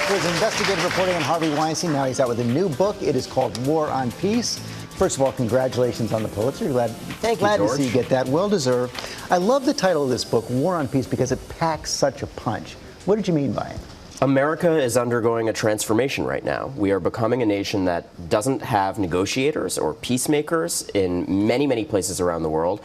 for his investigative reporting on Harvey Weinstein. Now he's out with a new book. It is called War on Peace. First of all, congratulations on the Pulitzer. Glad to see you get that. Well deserved. I love the title of this book, War on Peace, because it packs such a punch. What did you mean by it? America is undergoing a transformation right now. We are becoming a nation that doesn't have negotiators or peacemakers in many, many places around the world.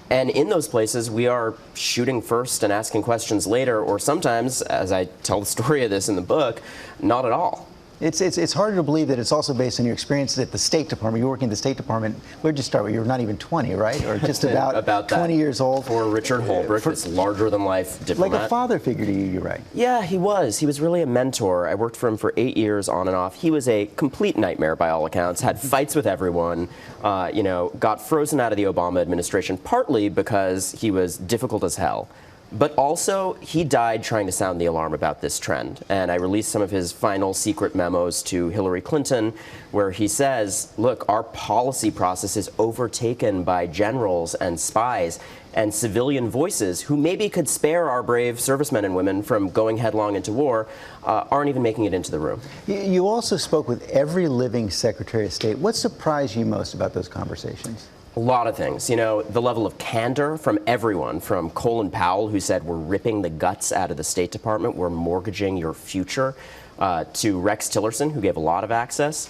And in those places, we are shooting first and asking questions later, or sometimes, as I tell the story of this in the book, not at all. It's harder to believe that it's also based on your experiences at the State Department. You're working at the State Department. Where'd you start? You were not even 20, right? Or just about 20 years old. For Richard Holbrooke, this larger-than-life diplomat. Like a father figure to you, you're right. Yeah, he was. He was really a mentor. I worked for him for 8 years on and off. He was a complete nightmare by all accounts, had fights with everyone, got frozen out of the Obama administration, partly because he was difficult as hell. But also, he died trying to sound the alarm about this trend. And I released some of his final secret memos to Hillary Clinton, where he says, look, our policy process is overtaken by generals and spies and civilian voices who maybe could spare our brave servicemen and women from going headlong into war, aren't even making it into the room. You also spoke with every living Secretary of State. What surprised you most about those conversations? A lot of things. The level of candor from everyone, from Colin Powell, who said we're ripping the guts out of the State Department, we're mortgaging your future, to Rex Tillerson, who gave a lot of access.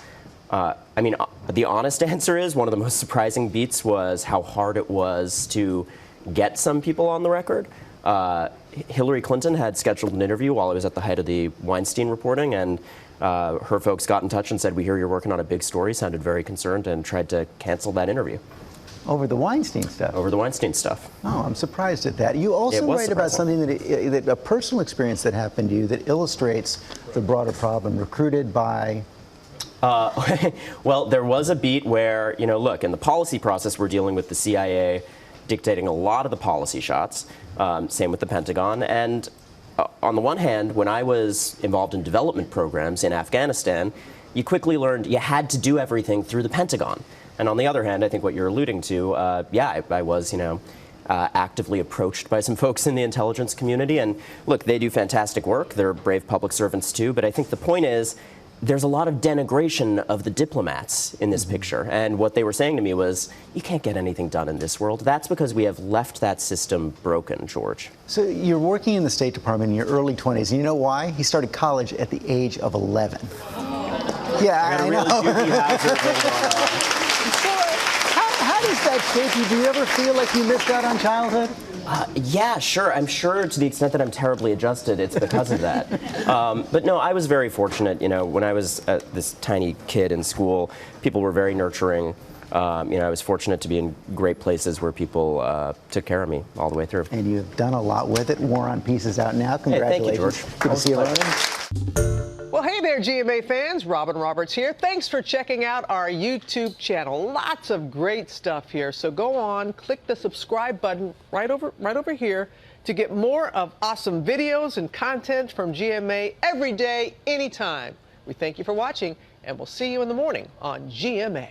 The honest answer is one of the most surprising beats was how hard it was to get some people on the record. Hillary Clinton had scheduled an interview while I was at the height of the Weinstein reporting, and her folks got in touch and said, we hear you're working on a big story, sounded very concerned, and tried to cancel that interview. Over the Weinstein stuff? Over the Weinstein stuff. Oh, I'm surprised at that. You also write about something that a personal experience that happened to you that illustrates the broader problem, recruited by... Well, there was a beat where, look, in the policy process, we're dealing with the CIA dictating a lot of the policy shots, same with the Pentagon. And on the one hand, when I was involved in development programs in Afghanistan, you quickly learned you had to do everything through the Pentagon. And on the other hand, I think what you're alluding to, I was, actively approached by some folks in the intelligence community. And look, they do fantastic work. They're brave public servants too. But I think the point is, there's a lot of denigration of the diplomats in this picture. And what they were saying to me was, you can't get anything done in this world. That's because we have left that system broken, George. So you're working in the State Department in your early 20s. And you know why? He started college at the age of 11. Yeah, I know. How does that shape you? Do you ever feel like you missed out on childhood? Yeah, sure. I'm sure to the extent that I'm terribly adjusted, it's because of that. But no, I was very fortunate. When I was this tiny kid in school, people were very nurturing. I was fortunate to be in great places where people took care of me all the way through. And you've done a lot with it. War on Peace is out now. Congratulations. Hey, thank you, George. Good to see you, Ronan. Well, hey there, GMA fans. Robin Roberts here. Thanks for checking out our YouTube channel. Lots of great stuff here. So go on, click the subscribe button right over here to get more of awesome videos and content from GMA every day, anytime. We thank you for watching, and we'll see you in the morning on GMA.